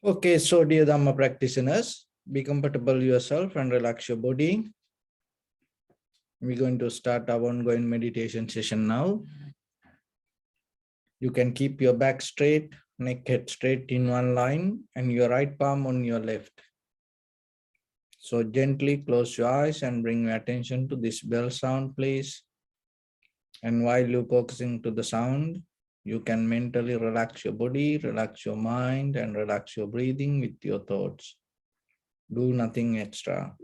Okay, so dear Dharma practitioners, be comfortable yourself and relax your body. We're going to start our ongoing meditation session now. You can keep your back straight, neck head straight in one line, and your right palm on your left. So gently close your eyes and bring your attention to this bell sound, please. And while you're focusing to the sound, you can mentally relax your body, relax your mind, and relax your breathing with your thoughts. Do nothing extra.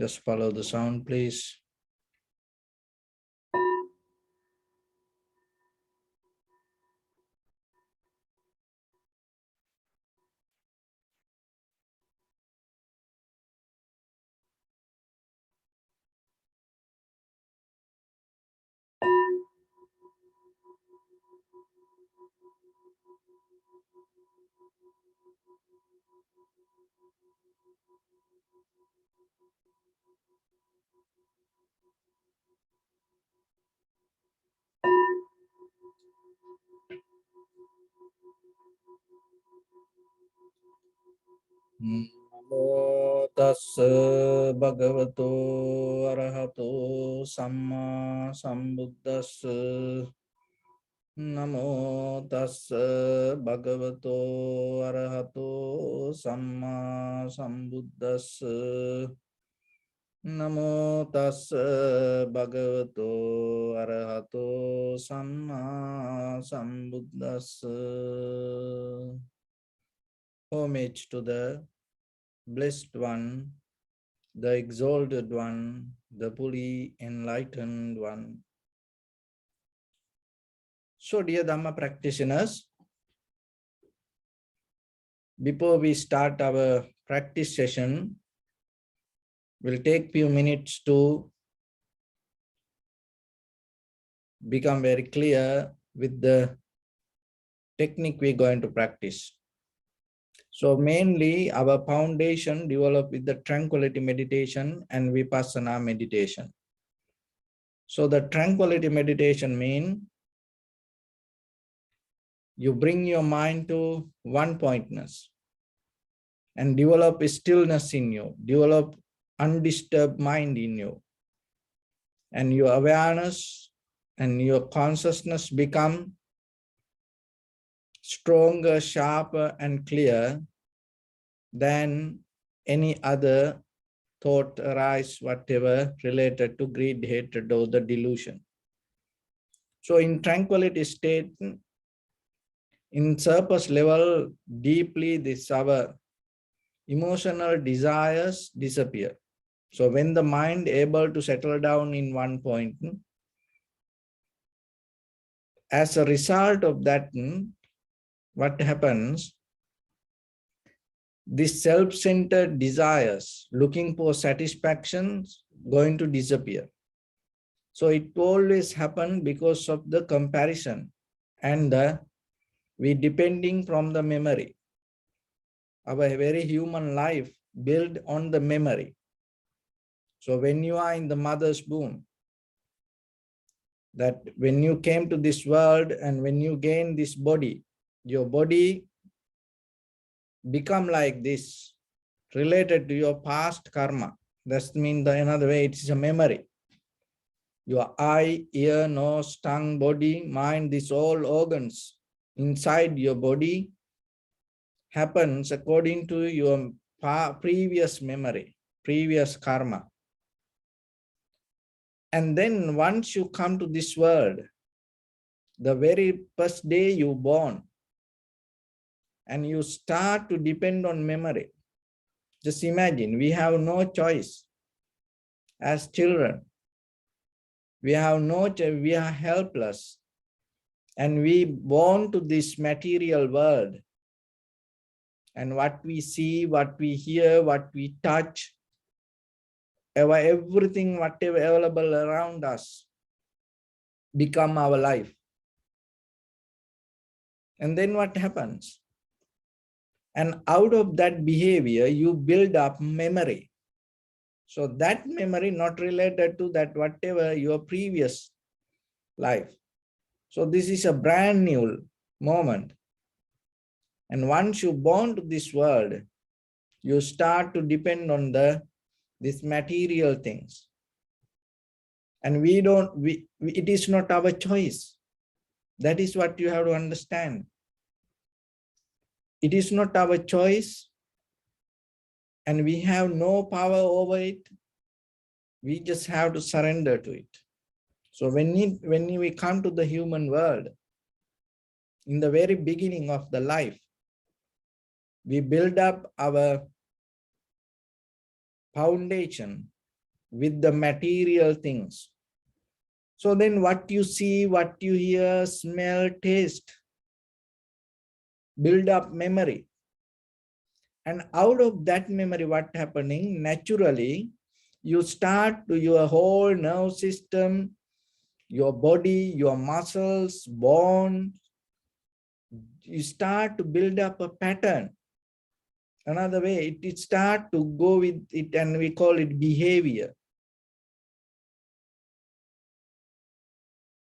Just follow the sound, please. Namo tassa bhagavato arahato samma sambuddhassa. Namo tassa bhagavato arahato samma sambuddhassa. Namo tassa bhagavato arahato samma sambuddhassa. Homage to the Blessed One, the Exalted One, the fully enlightened One. So, dear Dhamma practitioners, before we start our practice session, we'll take few minutes to become very clear with the technique we're going to practice. So mainly our foundation developed with the tranquility meditation and vipassana meditation. So the tranquility meditation means you bring your mind to one pointness and develop a stillness in you, develop undisturbed mind in you. And your awareness and your consciousness become stronger, sharper, and clear than any other thought arise, whatever related to greed, hatred, or the delusion. So in tranquility state, in surface level, deeply this our emotional desires disappear. So when the mind able to settle down in one point, as a result of that, what happens? This self-centered desires, looking for satisfactions, going to disappear. So it always happens because of the comparison and we depending from the memory. Our very human life built on the memory. So when you are in the mother's womb, that when you came to this world and when you gain this body, your body become like this, related to your past karma. That means another way, it is a memory. Your eye, ear, nose, tongue, body, mind, these all organs inside your body happens according to your previous memory, previous karma. And then once you come to this world, the very first day you born, and you start to depend on memory. Just imagine, we have no choice as children. We have no choice, we are helpless. And we born to this material world. And what we see, what we hear, what we touch, everything, whatever available around us, become our life. And then what happens? And out of that behavior, you build up memory. So that memory not related to that whatever your previous life. So this is a brand new moment. And once you born to this world, you start to depend on these material things. And it is not our choice. That is what you have to understand. It is not our choice, and we have no power over it. We just have to surrender to it. So when we come to the human world, in the very beginning of the life, we build up our foundation with the material things. So then what you see, what you hear, smell, taste, build up memory. And out of that memory, what happening? Naturally, you start to your whole nerve system, your body, your muscles, bones, you start to build up a pattern. Another way, it start to go with it, and we call it behavior.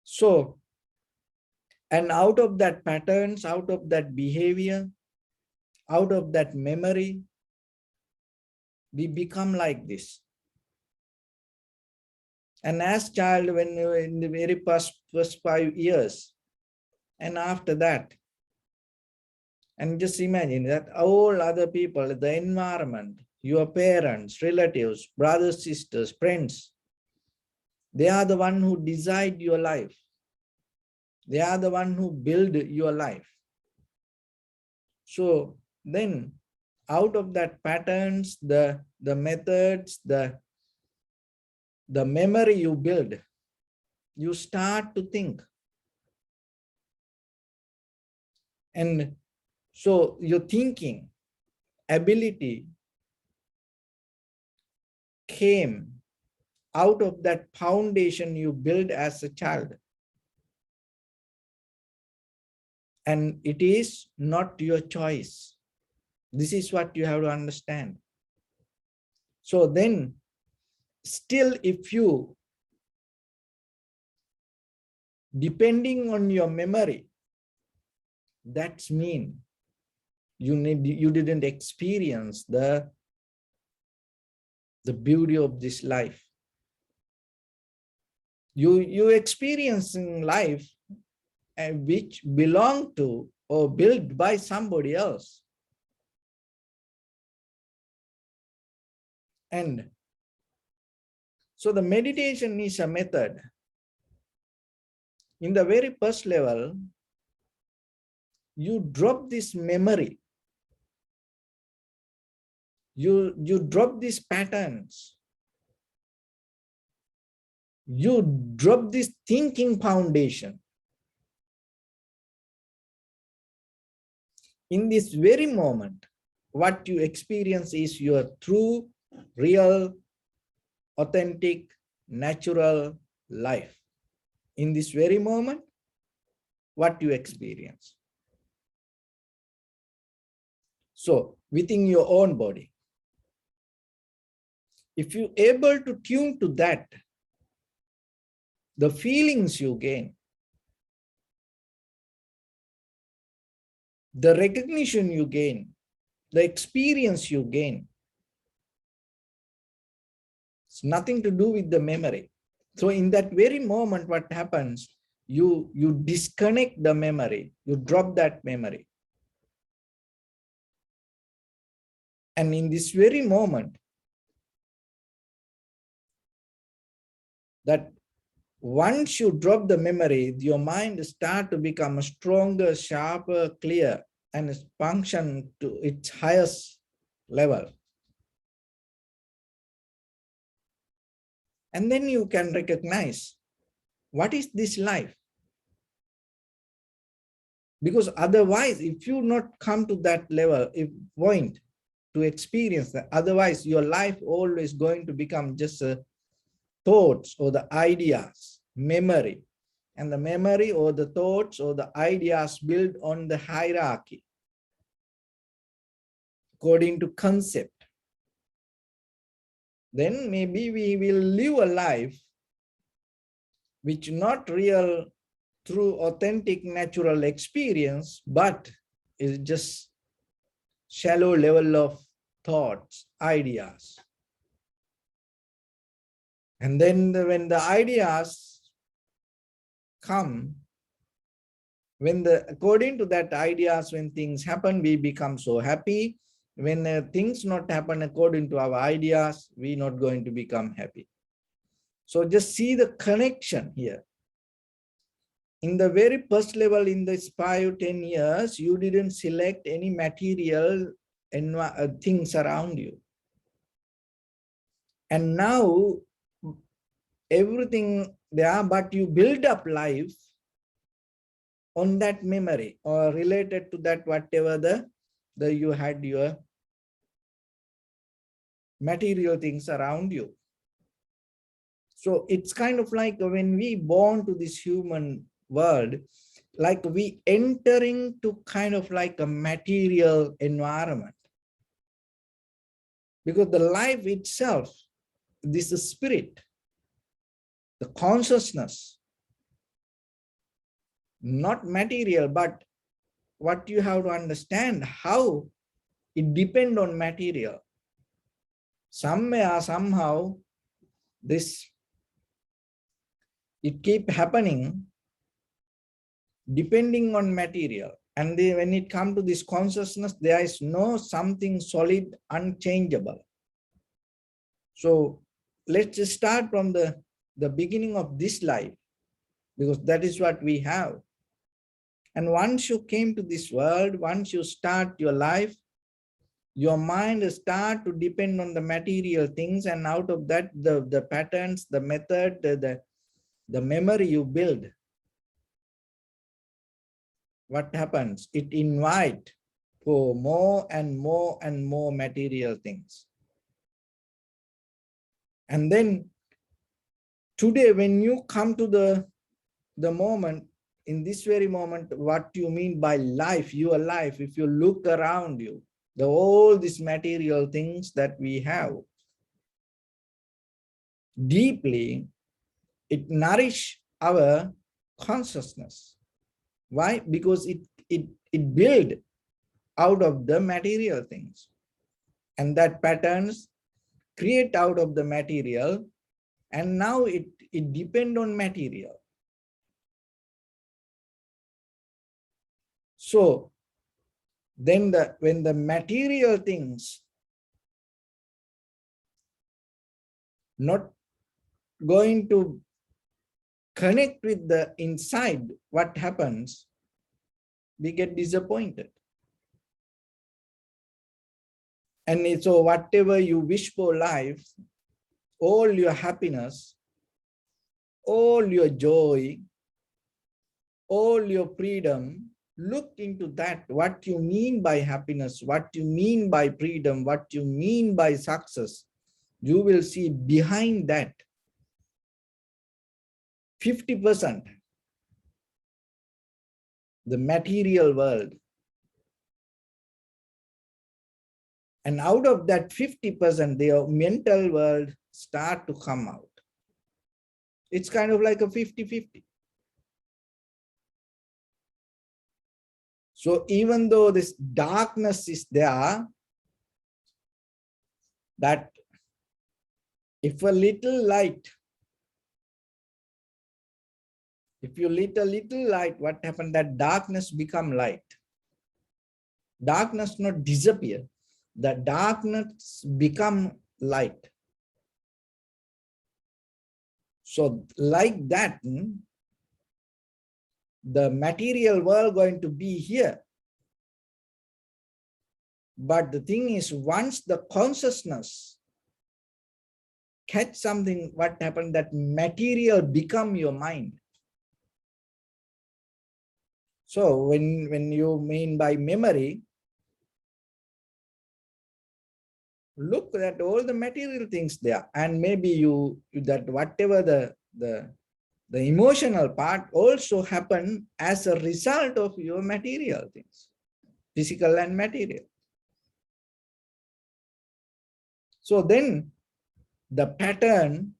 So, and out of that patterns, out of that behavior, out of that memory, we become like this. And as child, when you were in the very first 5 years, and after that, and just imagine that all other people, the environment, your parents, relatives, brothers, sisters, friends, they are the one who decide your life. They are the one who build your life. So then out of that patterns, the methods, the memory you build, you start to think. And so your thinking ability came out of that foundation you build as a child. And it is not your choice. This is what you have to understand. So then, still, if you, depending on your memory, that's mean you didn't experience the beauty of this life. You experiencing life which belong to or built by somebody else. And so the meditation is a method. In the very first level, you drop this memory. You drop these patterns. You drop this thinking foundation. In this very moment, what you experience is your true, real, authentic, natural life. In this very moment, what you experience. So within your own body, if you're able to tune to that, the feelings you gain, the recognition you gain, the experience you gain, it's nothing to do with the memory. So in that very moment, what happens, you disconnect the memory, you drop that memory. And in this very moment, that once you drop the memory, your mind start to become stronger, sharper, clear, and function to its highest level. And then you can recognize, what is this life? Because otherwise, if you not come to that level, if point to experience that, otherwise your life always going to become just thoughts or the ideas, memory. And the memory or the thoughts or the ideas built on the hierarchy, according to concept. Then maybe we will live a life which not real, true, authentic, natural experience, but is just shallow level of thoughts, ideas. And then when the ideas come, according to that ideas, when things happen, we become so happy. When things not happen according to our ideas, we not going to become happy. So just see the connection here. In the very first level, in this 5-10 years, you didn't select any material things around you. And now everything there, but you build up life on that memory or related to that, whatever the you had your material things around you. So it's kind of like when we born to this human world, like we entering to kind of like a material environment. Because the life itself, this is spirit, the consciousness, not material, but what you have to understand, how it depends on material. Somewhere, somehow, it keep happening depending on material. And when it comes to this consciousness, there is no something solid, unchangeable. So let's just start from the beginning of this life, because that is what we have. And once you came to this world, once you start your life, your mind start to depend on the material things, and out of that, the patterns, the method, the memory you build. What happens? It invites for more and more and more material things. And then today, when you come to the moment, in this very moment, what you mean by life, your life, if you look around you, all these material things that we have, deeply, it nourishes our consciousness. Why? Because it built out of the material things. And that patterns create out of the material, and now it depends on material. So then when the material things not going to connect with the inside, what happens? We get disappointed. And so whatever you wish for life, all your happiness, all your joy, all your freedom, look into that, what you mean by happiness, what you mean by freedom, what you mean by success. You will see behind that 50%, the material world. And out of that 50%, their mental world start to come out. It's kind of like a 50-50. So even though this darkness is there, that if a little light, if you lit a little light, what happened? That darkness become light. Darkness not disappear. The darkness become light. So like that, the material world going to be here. But the thing is, once the consciousness catch something, what happened? That material become your mind. So when you mean by memory, look at all the material things there, and maybe you that whatever the emotional part also happen as a result of your material things, physical and material. So then the pattern,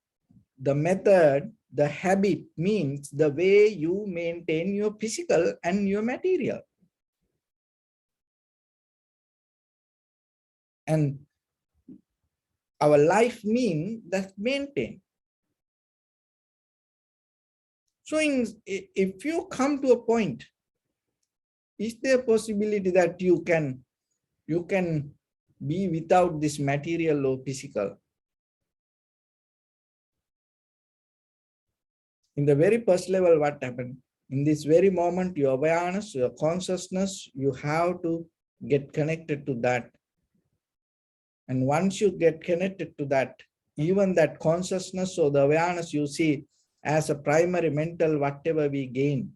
the method, the habit means the way you maintain your physical and your material. And our life mean that maintain. So if you come to a point, is there a possibility that you can be without this material or physical? In the very first level, what happened? In this very moment, your awareness, your consciousness, you have to get connected to that. And once you get connected to that, even that consciousness or the awareness you see as a primary mental, whatever we gain,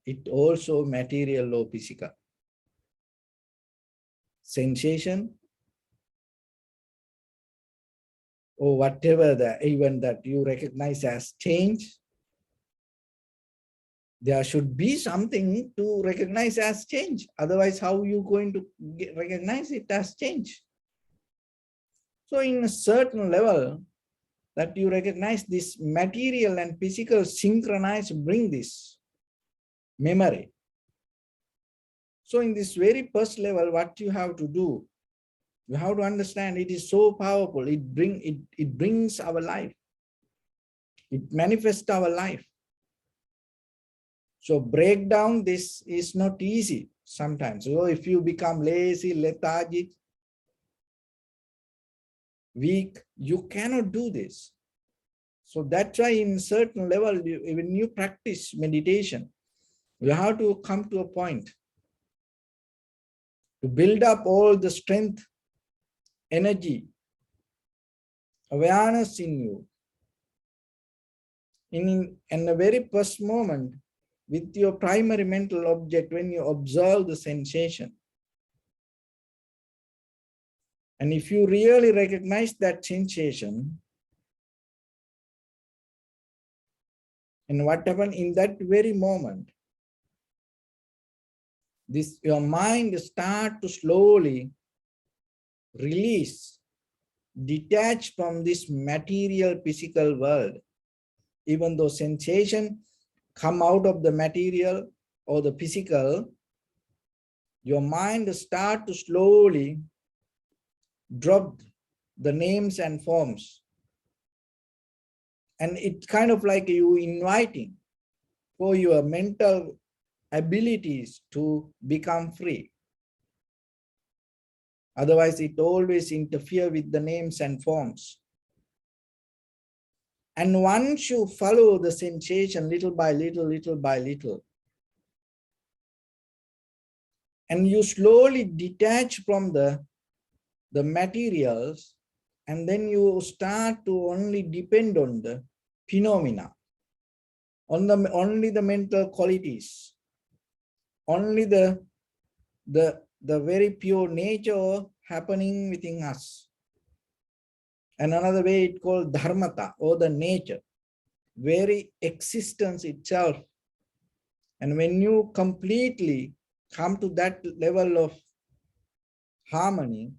it also material or physical. Sensation, or whatever the event that you recognize as change, there should be something to recognize as change. Otherwise, how are you going to recognize it as change? So in a certain level that you recognize this material and physical synchronize, bring this memory. So in this very first level, what you have to do, you have to understand it is so powerful. It brings our life. It manifests our life. So break down this is not easy sometimes. So if you become lazy, lethargic, weak, you cannot do this. So that's why in certain level, when you practice meditation, you have to come to a point to build up all the strength, energy, awareness in you. In the very first moment, with your primary mental object, when you observe the sensation, and if you really recognize that sensation, and what happened in that very moment, your mind start to slowly release, detach from this material physical world. Even though sensation come out of the material or the physical, your mind start to slowly drop the names and forms. And it's kind of like you inviting for your mental abilities to become free. Otherwise, it always interfere with the names and forms. And once you follow the sensation little by little, little by little, and you slowly detach from the materials, and then you start to only depend on the phenomena, on only the mental qualities, only the very pure nature happening within us. And another way it called dharmata, or the nature, very existence itself. And when you completely come to that level of harmony,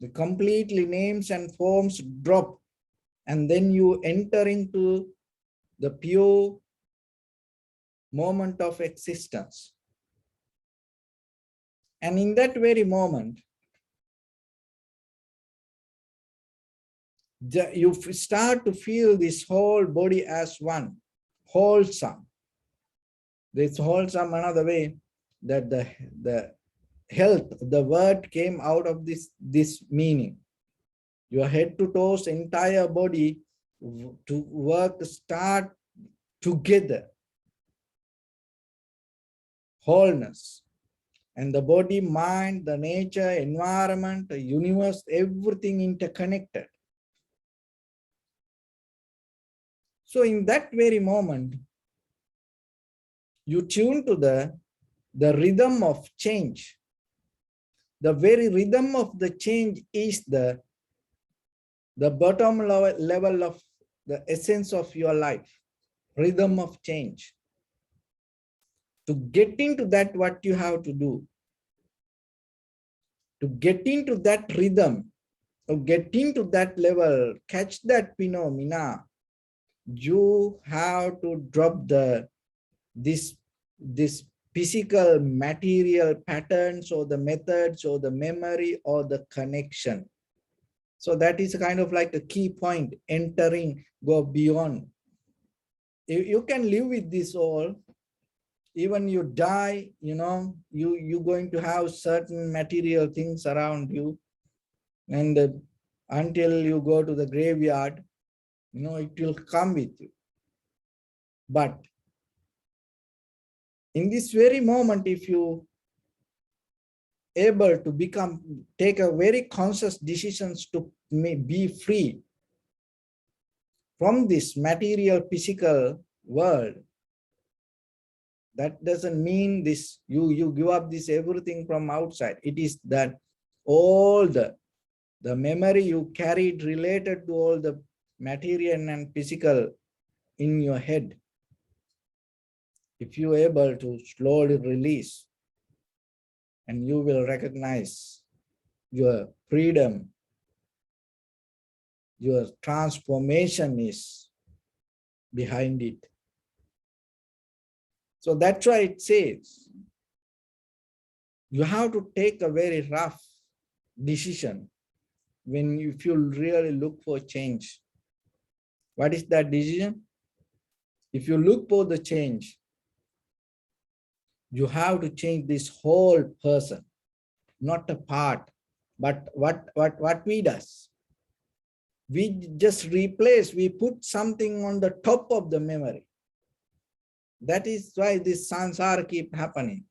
the completely names and forms drop, and then you enter into the pure moment of existence. And in that very moment, you start to feel this whole body as one, wholesome. This wholesome, another way that the health, the word came out of this meaning. Your head to toes, entire body to work, start together. Wholeness. And the body, mind, the nature, environment, the universe, everything interconnected. So in that very moment, you tune to the rhythm of change. The very rhythm of the change is the bottom level of the essence of your life, rhythm of change. To get into that, what you have to do, to get into that rhythm, to get into that level, catch that phenomena, you have to drop this physical, material patterns or the methods or the memory or the connection. So that is kind of like a key point, entering, go beyond. You can live with this all. Even you die, you're going to have certain material things around you. And until you go to the graveyard, it will come with you. But in this very moment, if you able to take a very conscious decisions to be free from this material physical world, that doesn't mean this you give up this everything from outside. It is that all the memory you carried related to all the material and physical in your head, if you are able to slowly release, and you will recognize your freedom, your transformation is behind it. So that's why it says you have to take a very rough decision if you really look for change. What is that decision? If you look for the change, you have to change this whole person, not a part. But what we does? We just replace, we put something on the top of the memory. That is why this samsara keep happening.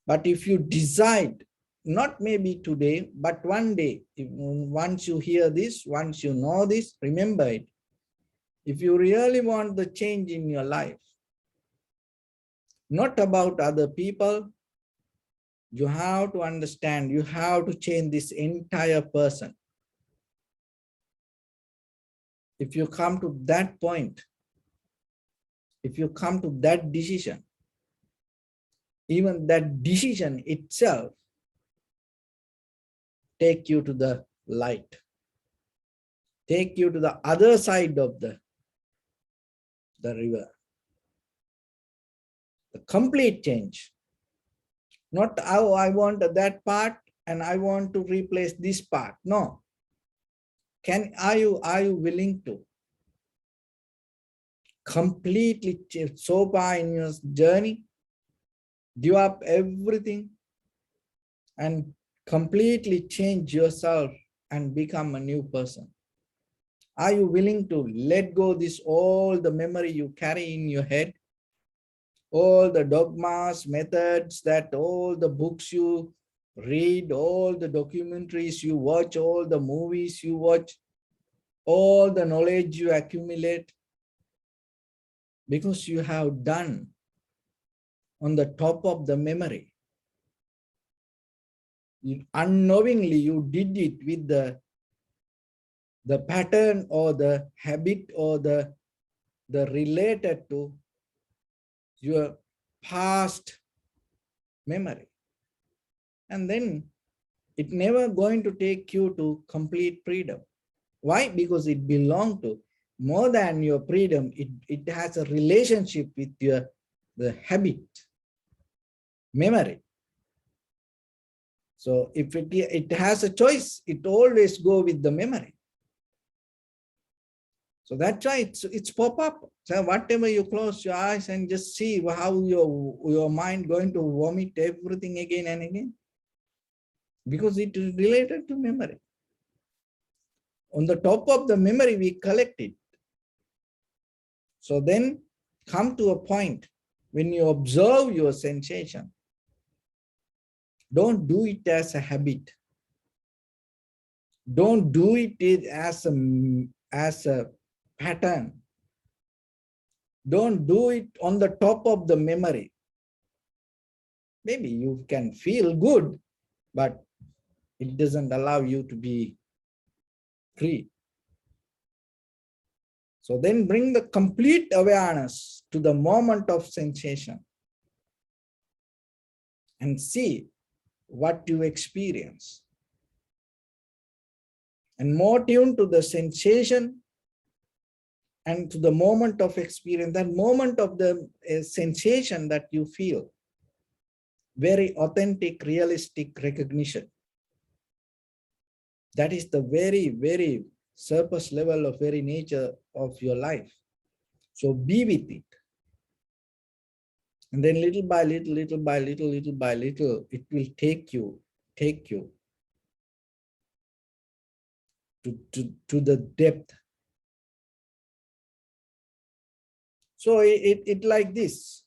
But if you decide, not maybe today, but one day, once you hear this, once you know this, remember it. If you really want the change in your life, not about other people, you have to understand, you have to change this entire person. If you come to that point, if you come to that decision, even that decision itself take you to the light, take you to the other side of the river. The complete change. Not how I want that part and I want to replace this part. No. Are you willing to completely change so far in your journey, give up everything and completely change yourself and become a new person? Are you willing to let go this all the memory you carry in your head, all the dogmas, methods, that all the books you read, all the documentaries you watch, all the movies you watch, all the knowledge you accumulate, because you have done on the top of the memory. Unknowingly, you did it with the pattern or the habit or the related to your past memory. And then it never going to take you to complete freedom. Why? Because it belongs to more than your freedom. It has a relationship with the habit, memory. So if it has a choice, it always go with the memory. So that's why it's pop up. So whatever you close your eyes and just see how your mind going to vomit everything again and again, because it is related to memory. On the top of the memory, we collect it. So then come to a point when you observe your sensation. Don't do it as a habit. Don't do it as a pattern. Don't do it on the top of the memory. Maybe you can feel good, but it doesn't allow you to be free. So then bring the complete awareness to the moment of sensation and see what you experience. And more tuned to the sensation, and to the moment of experience, that moment of the sensation that you feel, very authentic, realistic recognition. That is the very, very surface level of very nature of your life. So be with it. And then little by little, little by little, little by little, it will take you to the depth. So it like this,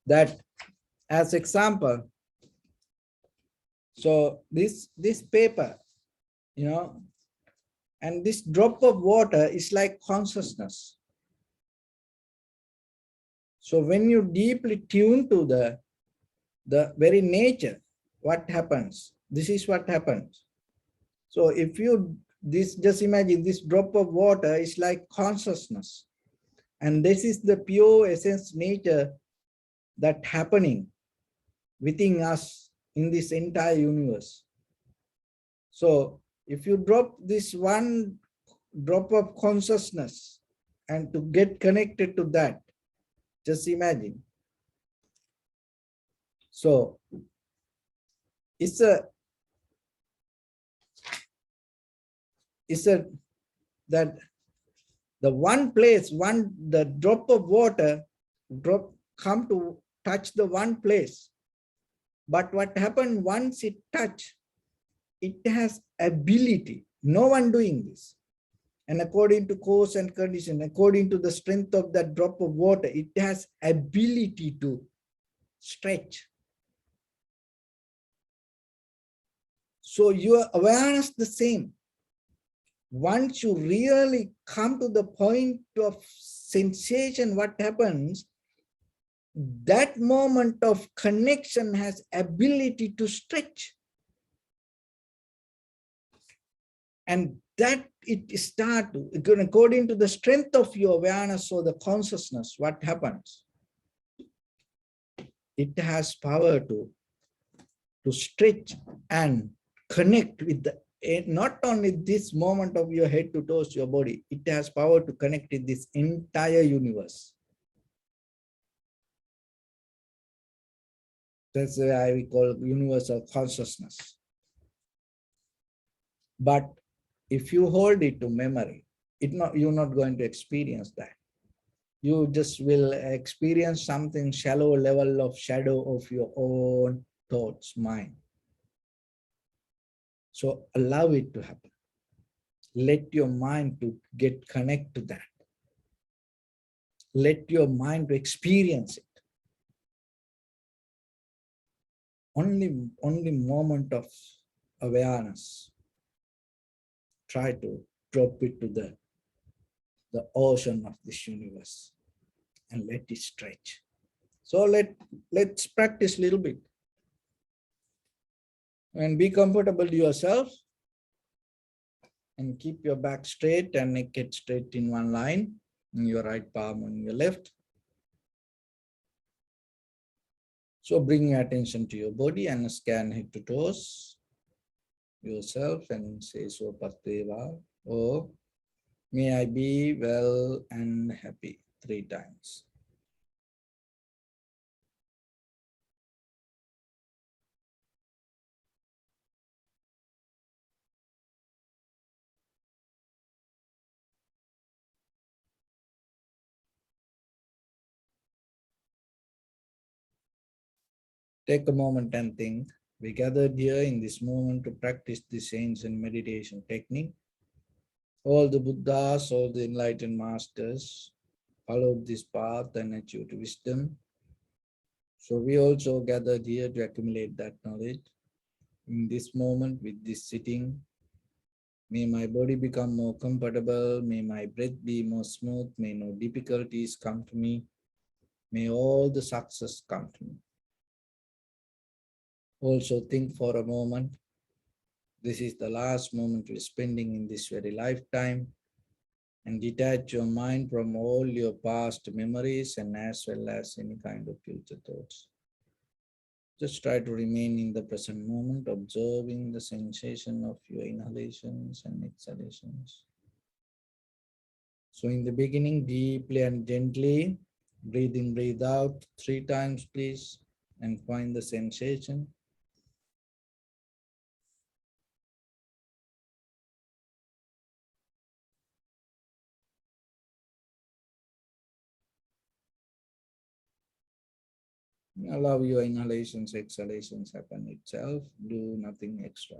that as example, so this paper, and this drop of water is like consciousness. So when you deeply tune to the very nature, what happens? This is what happens. So if you, just imagine this drop of water is like consciousness. And this is the pure essence nature that happening within us in this entire universe. So if you drop this one drop of consciousness and to get connected to that, just imagine. So it's that the one place, the drop of water come to touch the one place. But what happened once it touch, it has ability, no one doing this. And according to cause and condition, according to the strength of that drop of water, it has ability to stretch. So your awareness the same. Once you really come to the point of sensation, what happens? That moment of connection has ability to stretch. And that it start, according to the strength of your awareness or the consciousness, what happens? It has power to stretch and connect with the, not only this moment of your head to toes, your body, it has power to connect with this entire universe. That's why we call it universal consciousness. But if you hold it to memory, you're not going to experience that. You just will experience something shallow level of shadow of your own thoughts, mind. So allow it to happen. Let your mind to get connect to that. Let your mind to experience it. Only moment of awareness. Try to drop it to the ocean of this universe and let it stretch. So let's practice a little bit. And be comfortable yourself. And keep your back straight and neck straight in one line. And your right palm on your left. So bring your attention to your body and scan head to toes yourself and say Swapateva, or may I be well and happy 3 times. Take a moment and think. We gathered here in this moment to practice this ancient meditation technique. All the Buddhas, all the enlightened masters followed this path and achieved wisdom. So we also gathered here to accumulate that knowledge. In this moment, with this sitting, may my body become more comfortable, may my breath be more smooth, may no difficulties come to me, may all the success come to me. Also think for a moment, this is the last moment we're spending in this very lifetime, and detach your mind from all your past memories and as well as any kind of future thoughts. Just try to remain in the present moment, observing the sensation of your inhalations and exhalations. So in the beginning, deeply and gently, breathe in, breathe out 3 times, please, and find the sensation. Allow your inhalations, exhalations happen itself. Do nothing extra.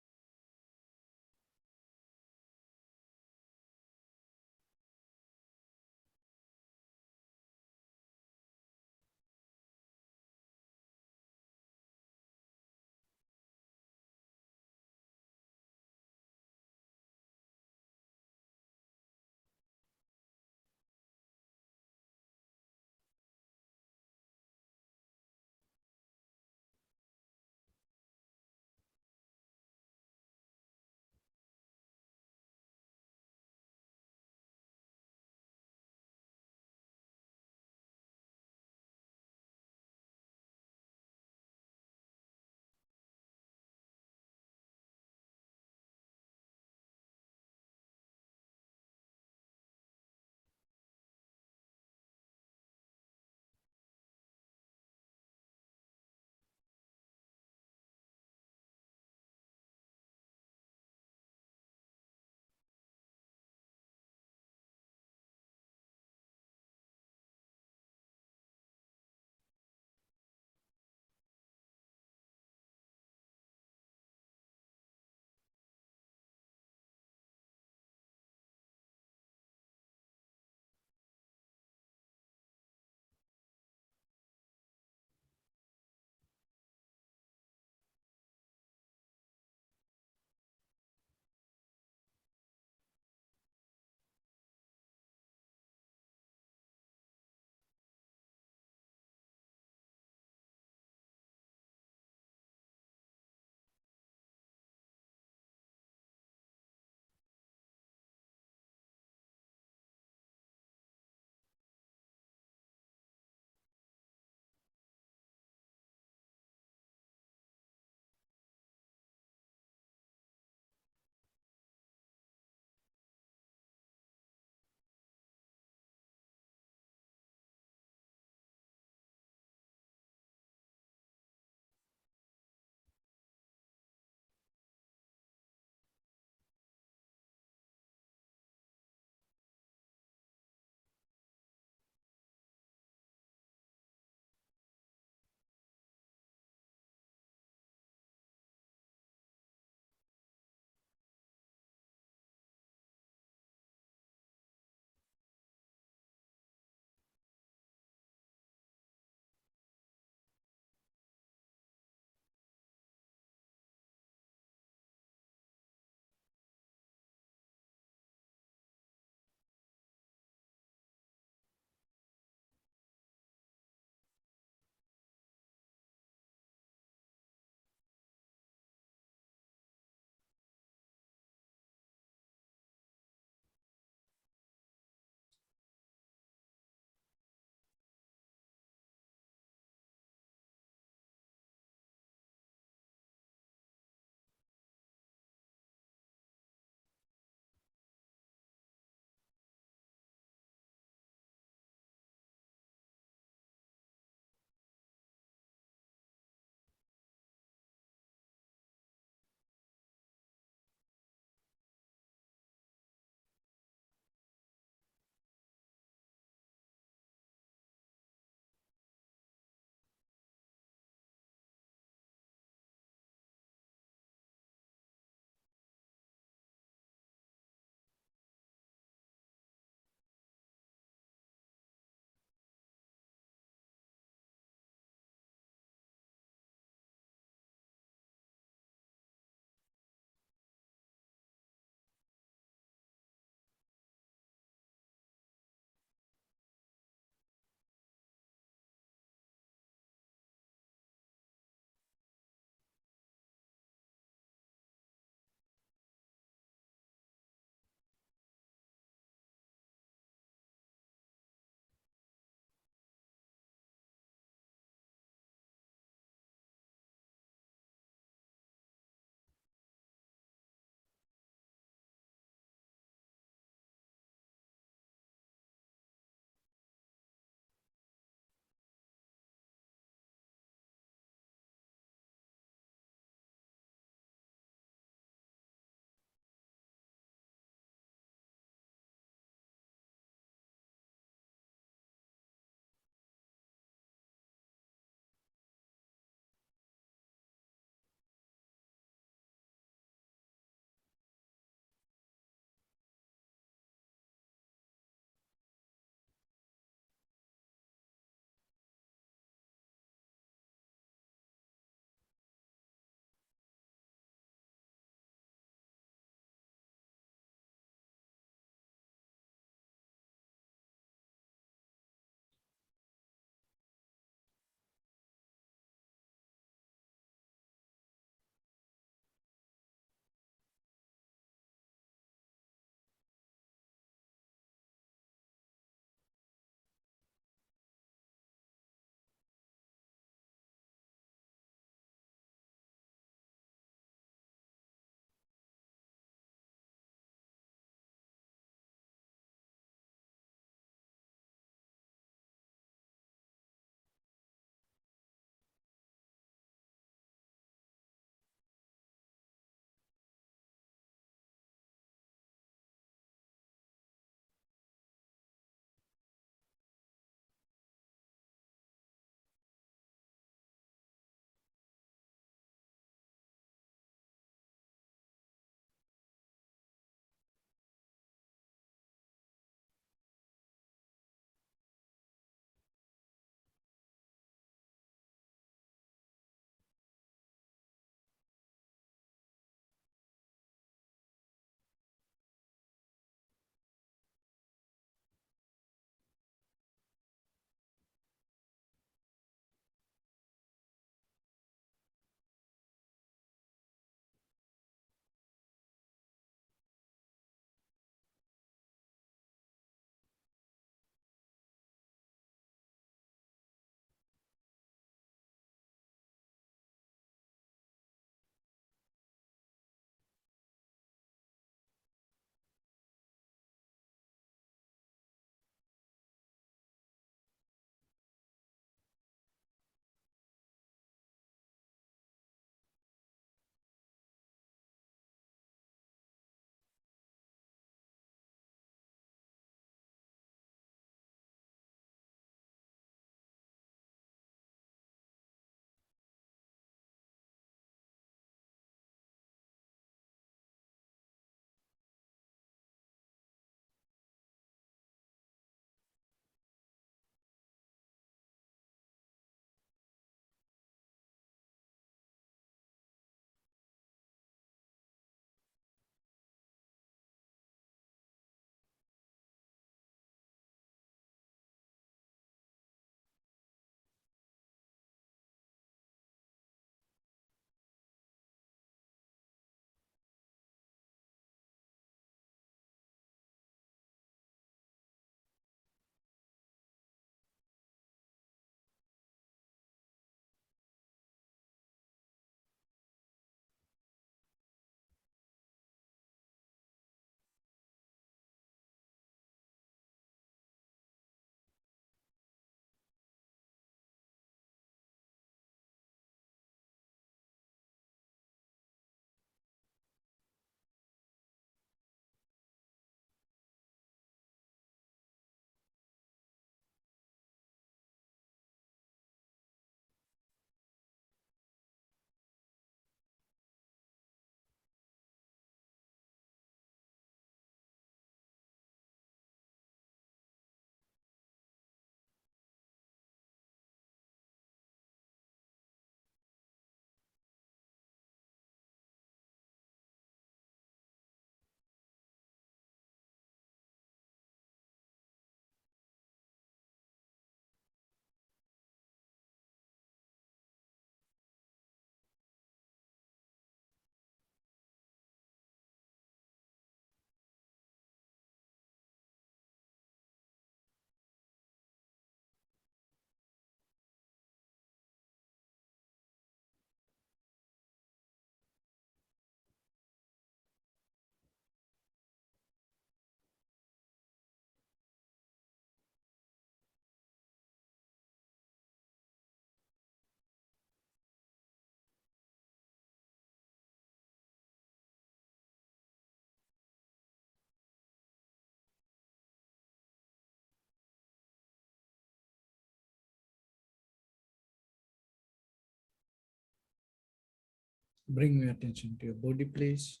Bring your attention to your body, please.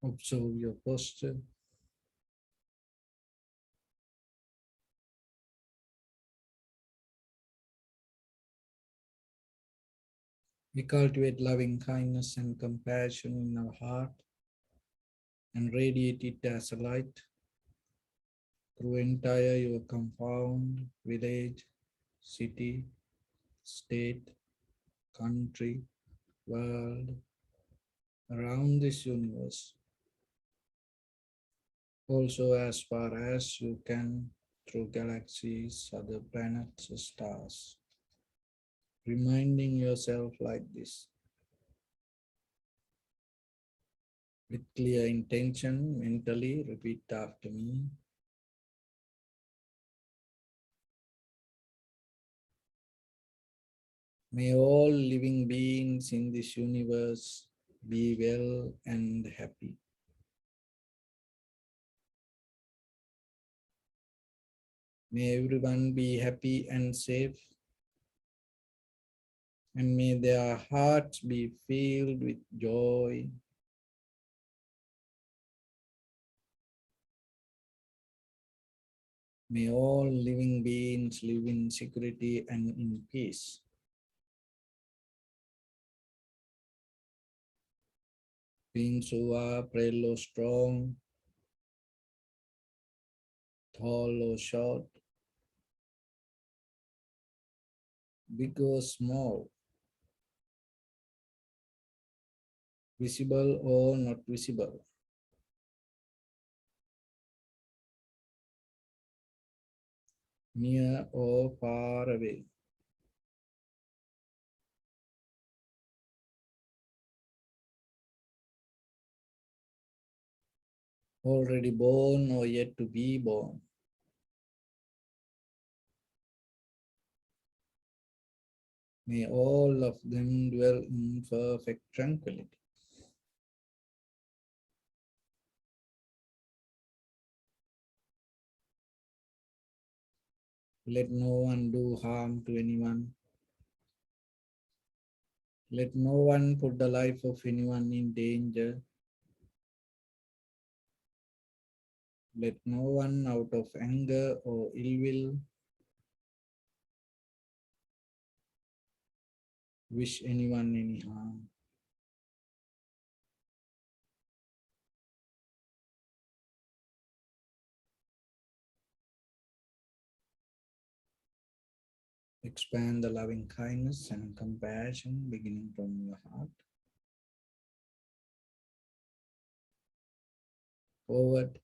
Observe your posture. We cultivate loving kindness and compassion in our heart and radiate it as a light through entire your compound, village, city, state, country, world, around this universe. Also as far as you can through galaxies, other planets, stars. Reminding yourself like this. With clear intention, mentally repeat after me. May all living beings in this universe be well and happy. May everyone be happy and safe. And may their hearts be filled with joy. May all living beings live in security and in peace. Beings who are frail or strong, tall or short, big or small, visible or not visible, near or far away. Already born or yet to be born. May all of them dwell in perfect tranquility. Let no one do harm to anyone. Let no one put the life of anyone in danger. Let no one out of anger or ill will wish anyone any harm. Expand the loving kindness and compassion beginning from your heart. Forward.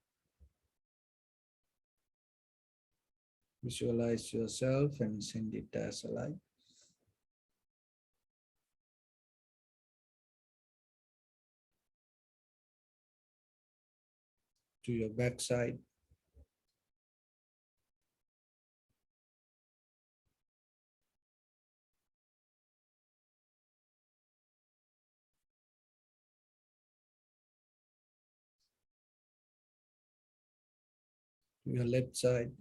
Visualize yourself and send it as a light. To your backside. To your left side.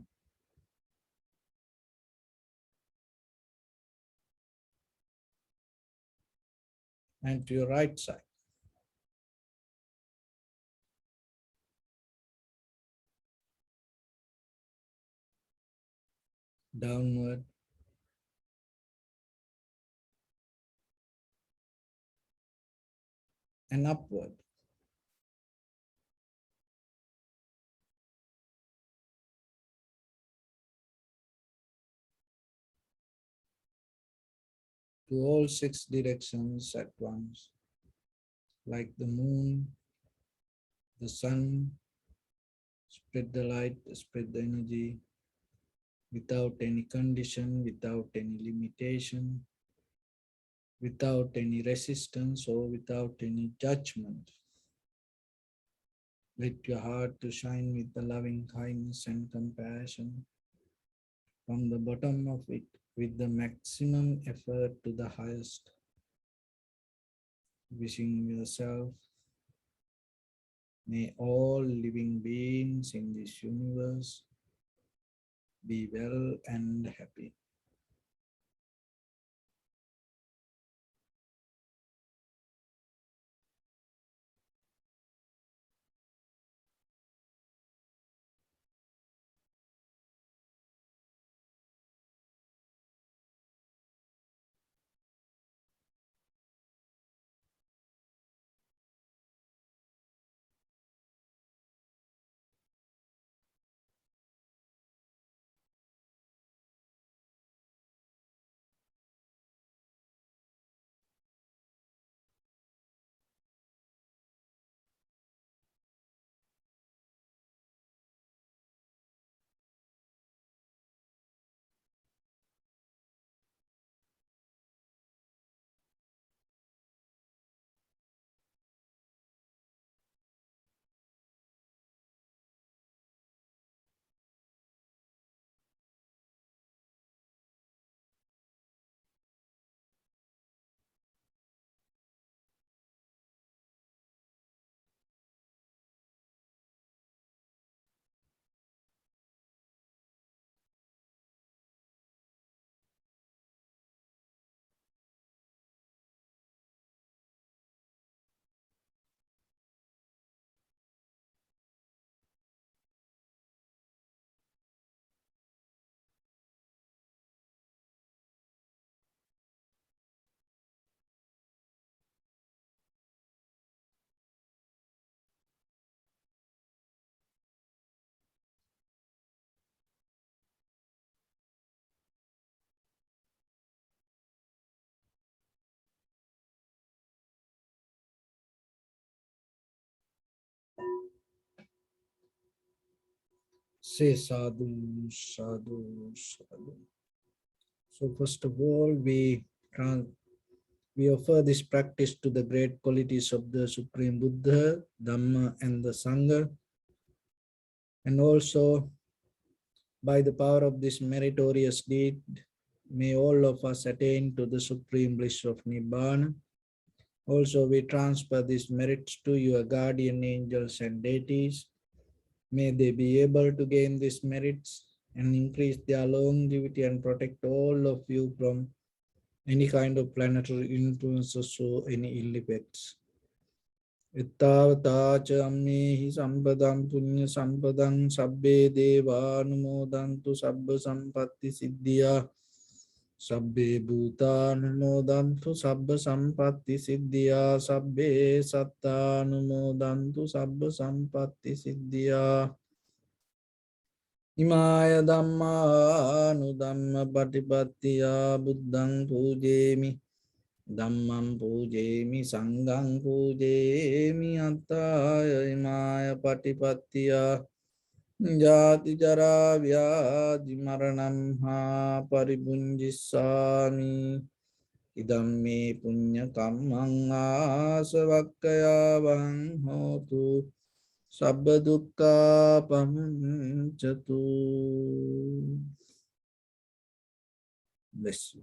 And to your right side. Downward. And upward. To all 6 directions at once. Like the moon, the sun, spread the light, spread the energy without any condition, without any limitation, without any resistance or without any judgment. Let your heart to shine with the loving kindness and compassion from the bottom of it with the maximum effort to the highest. Wishing yourself, may all living beings in this universe be well and happy. Say sadhu, sadhu, sadhu. So first of all, we offer this practice to the great qualities of the Supreme Buddha, Dhamma, and the Sangha. And also, by the power of this meritorious deed, may all of us attain to the supreme bliss of Nibbana. Also, we transfer these merits to your guardian angels and deities. May they be able to gain these merits and increase their longevity and protect all of you from any kind of planetary influences or any ill effects. Ittavata ammehi sampadam punya sampadam sabbe deva anumodantu sabba sampatti siddhya sabbe bhuta anumodantu sabba sampatti siddhya sabbe satta anumodantu sabba sampatti siddhya imaya dhamma anudhamma patipattiya buddhang pujemi Dhammam pujemi sangham pujemi attaya imaya patipattiya jati jara vyadhi maranam ha paribunjissami idam me punya kammang asavakkaya vahang hotu sabba dukkha pamuncatu. Bless you.